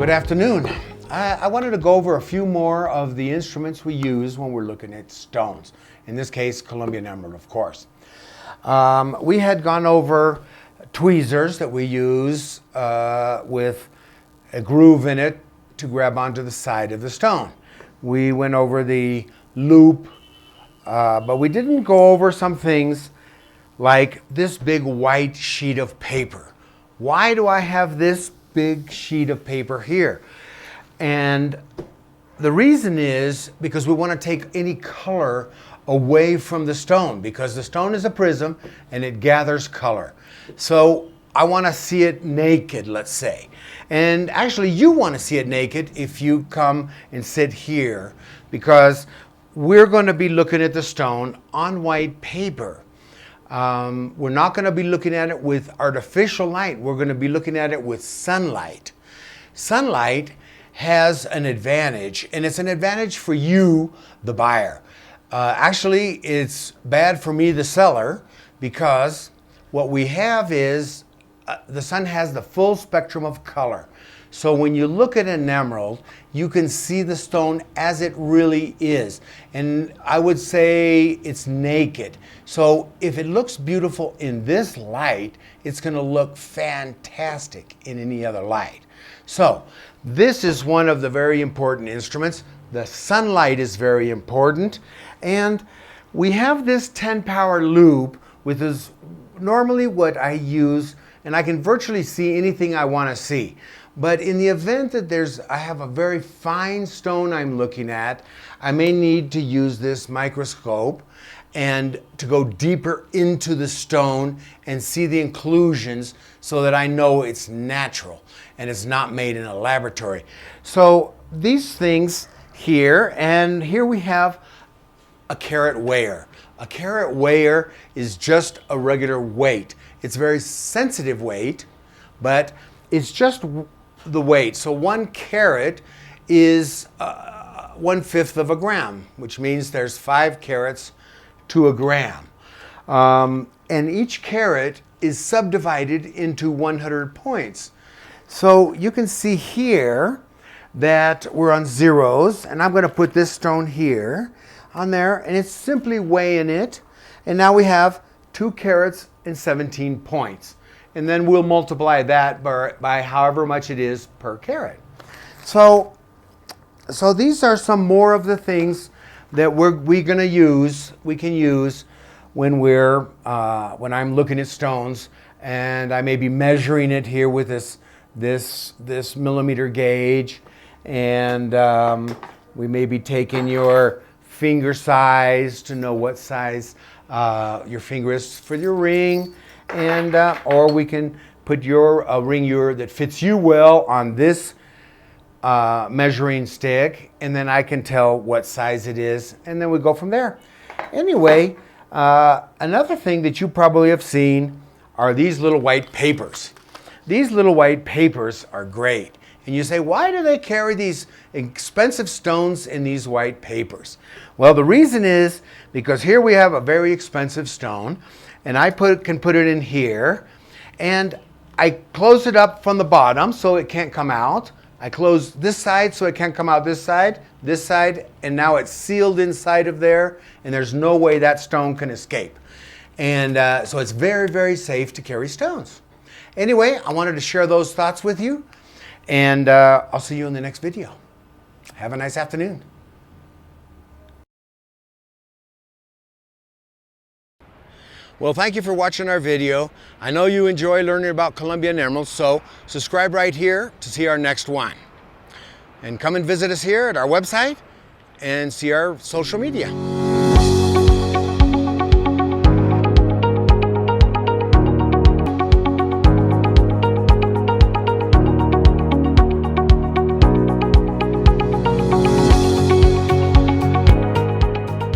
Good afternoon. I wanted to go over a few more of the instruments we use when we're looking at stones. In this case, Colombian Emerald, of course. We had gone over tweezers that we use with a groove in it to grab onto the side of the stone. We went over the loupe, but we didn't go over some things like this big white sheet of paper. Why do I have this big sheet of paper here? And the reason is because we want to take any color away from the stone, because the stone is a prism and it gathers color. So I want to see it naked, let's say. And actually you want to see it naked if you come and sit here, because we're going to be looking at the stone on white paper. We're not going to be looking at it with artificial light. We're going to be looking at it with sunlight. Sunlight has an advantage, and it's an advantage for you, the buyer. Actually, it's bad for me, the seller, because what we have is the sun has the full spectrum of color. So when you look at an emerald, you can see the stone as it really is. And I would say it's naked. So if it looks beautiful in this light, it's going to look fantastic in any other light. So this is one of the very important instruments. The sunlight is very important. And we have this 10-power loupe, which is normally what I use, and I can virtually see anything I want to see. But in the event that I have a very fine stone I'm looking at, I may need to use this microscope and to go deeper into the stone and see the inclusions so that I know it's natural and it's not made in a laboratory. So these things here, and here we have a carat weigher. A carat weigher is just a regular weight. It's a very sensitive weight, but it's just the weight. So 1 carat is 1/5 of a gram, which means there's 5 carats to a gram. And each carat is subdivided into 100 points. So you can see here that we're on zeros, and I'm going to put this stone here on there, and it's simply weighing it. And now we have 2 carats and 17 points. And then we'll multiply that by however much it is per carat. So these are some more of the things that we can use when when I'm looking at stones, and I may be measuring it here with this millimeter gauge, and we may be taking your finger size to know what size your finger is for your ring. And or we can put a ring that fits you well on this measuring stick, and then I can tell what size it is, and then we go from there. Anyway, another thing that you probably have seen are these little white papers. These little white papers are great. And you say, why do they carry these expensive stones in these white papers? Well, the reason is because here we have a very expensive stone, and I can put it in here, and I close it up from the bottom so it can't come out. I close this side so it can't come out this side, and now it's sealed inside of there, and there's no way that stone can escape. And so it's very, very safe to carry stones. Anyway, I wanted to share those thoughts with you, and I'll see you in the next video. Have a nice afternoon. Well, thank you for watching our video. I know you enjoy learning about Colombian emeralds, so subscribe right here to see our next one. And come and visit us here at our website and see our social media.